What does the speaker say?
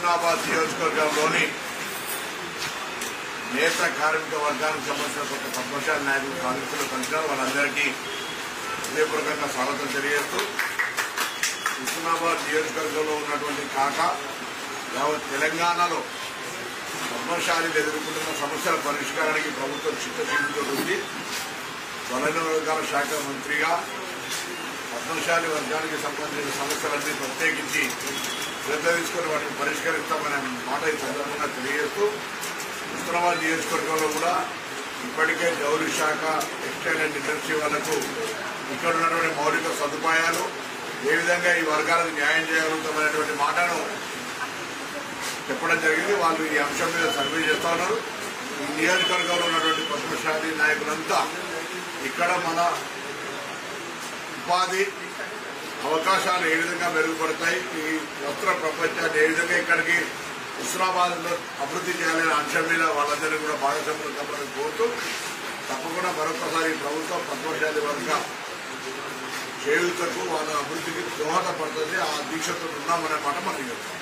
హుస్నాబాద్ నియోజకవర్గంలోని నేత కార్మిక వర్గానికి సంబంధించిన కొంత పద్మశాలి నాయకులు కాంగ్రెస్లో కలిసినారు. వాళ్ళందరికీ హృదయపూర్వకంగా స్వాగతం తెలియజేస్తూ హుస్నాబాద్ నియోజకవర్గంలో ఉన్నటువంటి యావత్ తెలంగాణలో పద్మశాలీలు ఎదుర్కొంటున్న సమస్యల పరిష్కారానికి ప్రభుత్వం చిత్తశుద్ధితో ఉంది. వలన వర్గాల శాఖ మంత్రిగా పద్మశాలి వర్గానికి సంబంధించిన సమస్యలన్నీ ప్రత్యేకించి శ్రద్ధ తీసుకుని వాటిని పరిష్కరిస్తామనే మాట ఈ సందర్భంగా తెలియజేస్తూ హుస్నాబాద్ నియోజకవర్గంలో కూడా ఇప్పటికే జౌళి శాఖ, టెక్స్టైల్ అండ్ ఇండస్ట్రీ వాళ్లకు ఇక్కడ ఉన్నటువంటి మౌలిక సదుపాయాలు ఏ విధంగా ఈ వర్గాలకు న్యాయం చేయగలుగుతామనేటువంటి మాటను చెప్పడం జరిగింది. వాళ్ళు ఈ అంశం మీద సర్వే చేస్తా ఉన్నారు. ఈ నియోజకవర్గంలో ఉన్నటువంటి పద్మశాలి నాయకులంతా ఇక్కడ మన ఉపాధి అవకాశాలు ఏ విధంగా మెరుగుపడతాయి, ఈ వస్త్ర ప్రపంచాన్ని ఏ విధంగా ఇక్కడికి హుస్నాబాద్లో అభివృద్ధి చేయాలనే అంశం మీద వాళ్ళందరినీ కూడా భాగస్వామ్యం తప్పని కోరుతూ తప్పకుండా మరొకసారి ప్రభుత్వం పద్మశాలి వర్గ చేయూతకు వాళ్ళ అభివృద్ధికి దోహదపడుతుంది. ఆ దీక్షతో ఉన్నామనే మాట మనకి చెప్తాం.